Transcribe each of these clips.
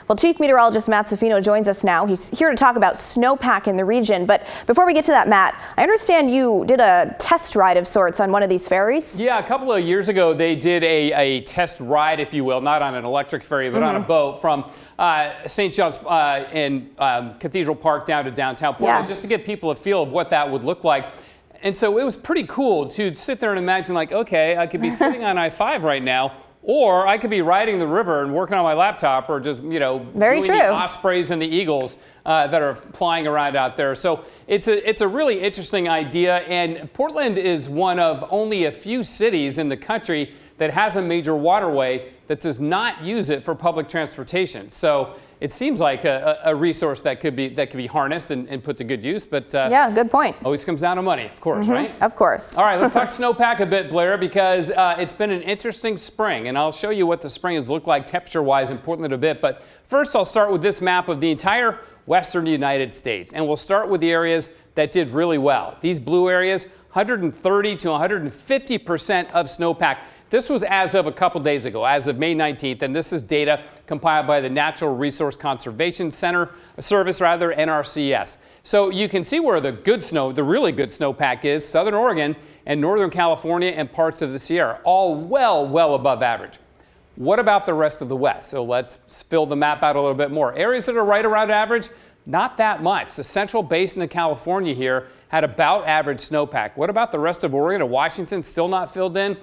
Well, Chief Meteorologist Matt Zaffino joins us now. He's here to talk about snowpack in the region. But before we get to that, Matt, I understand you did a test ride of sorts on one of these ferries. Yeah, a couple of years ago, they did a test ride, if you will, not on an electric ferry, but on a boat from St. John's in Cathedral Park down to downtown Portland, just to give people a feel of what that would look like. And so it was pretty cool to sit there and imagine, like, okay, I could be sitting on I-5 right now, or I could be riding the river and working on my laptop, or just, you know, doing the ospreys and the eagles that are flying around out there. So it's a really interesting idea. And Portland is one of only a few cities in the country that has a major waterway that does not use it for public transportation. So it seems like a resource that could be harnessed and put to good use. But yeah, good point. Always comes down to money, of course, right? Of course. All right, let's talk snowpack a bit, Blair, because it's been an interesting spring, and I'll show you what the spring has looked like temperature-wise in Portland a bit. But first, I'll start with this map of the entire western United States, and we'll start with the areas that did really well. These blue areas, 130 to 150% of snowpack. This was as of a couple days ago, as of May 19th, and this is data compiled by the Natural Resource Conservation Service, NRCS. So you can see where the really good snowpack is: Southern Oregon and Northern California and parts of the Sierra, all well above average. What about the rest of the West? So let's fill the map out a little bit more. Areas that are right around average, not that much. The Central Basin of California here had about average snowpack. What about the rest of Oregon and Washington, still not filled in?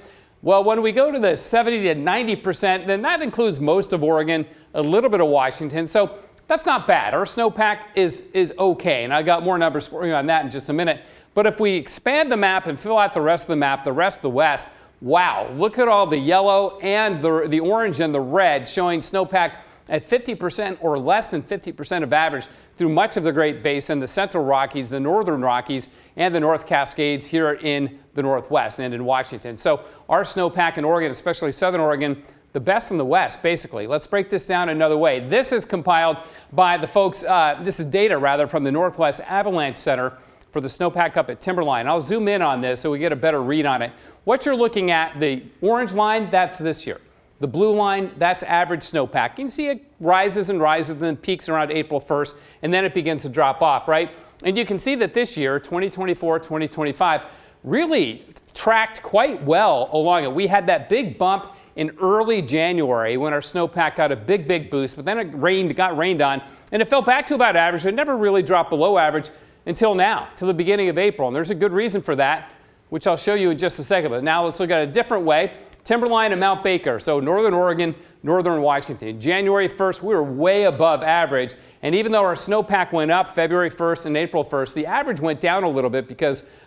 Well, when we go to the 70 to 90%, then that includes most of Oregon, a little bit of Washington. So that's not bad. Our snowpack is okay, and I got more numbers for you on that in just a minute. But if we expand the map and fill out the rest of the map, the rest of the West, wow, look at all the yellow and the orange and the red showing snowpack at 50% or less than 50% of average through much of the Great Basin, the Central Rockies, the Northern Rockies, and the North Cascades here in the Northwest and in Washington. So our snowpack in Oregon, especially Southern Oregon, the best in the West, basically. Let's break this down another way. This is compiled by the folks, this is data rather from the Northwest Avalanche Center for the snowpack up at Timberline. I'll zoom in on this so we get a better read on it. What you're looking at, the orange line, that's this year. The blue line, that's average snowpack. You can see it rises and rises and then peaks around April 1st, and then it begins to drop off, right? And you can see that this year, 2024, 2025, really tracked quite well along it. We had that big bump in early January when our snowpack got a big boost, but then it got rained on, and it fell back to about average. It never really dropped below average until now, till the beginning of April. And there's a good reason for that, which I'll show you in just a second. But now let's look at a different way. Timberline and Mount Baker, so Northern Oregon, Northern Washington. January 1st, we were way above average. And even though our snowpack went up February 1st and April 1st, the average went down a little bit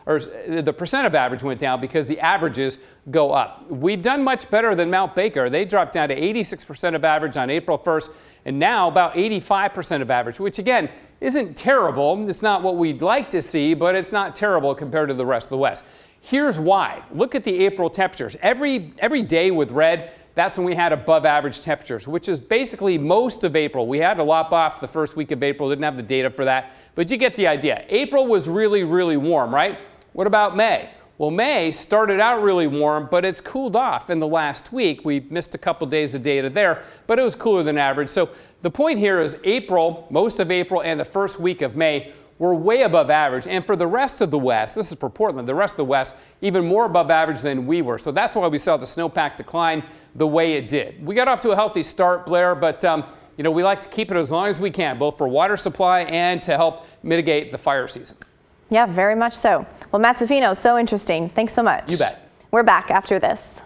or the percent of average went down because the averages go up. We've done much better than Mount Baker. They dropped down to 86% of average on April 1st, and now about 85% of average, which again, isn't terrible. It's not what we'd like to see, but it's not terrible compared to the rest of the West. Here's why. Look at the April temperatures. Every day with red, that's when we had above average temperatures, which is basically most of April. We had to lop off the first week of April, didn't have the data for that, but you get the idea. April was really warm, right? What about May? Well, May started out really warm, but it's cooled off in the last week. We missed a couple days of data there, but it was cooler than average. So the point here is April, most of April and the first week of May were way above average. And for the rest of the West, this is for Portland, the rest of the West, even more above average than we were. So that's why we saw the snowpack decline the way it did. We got off to a healthy start, Blair, but you know, we like to keep it as long as we can, both for water supply and to help mitigate the fire season. Yeah, very much so. Well, Matt Zaffino, so interesting. Thanks so much. You bet. We're back after this.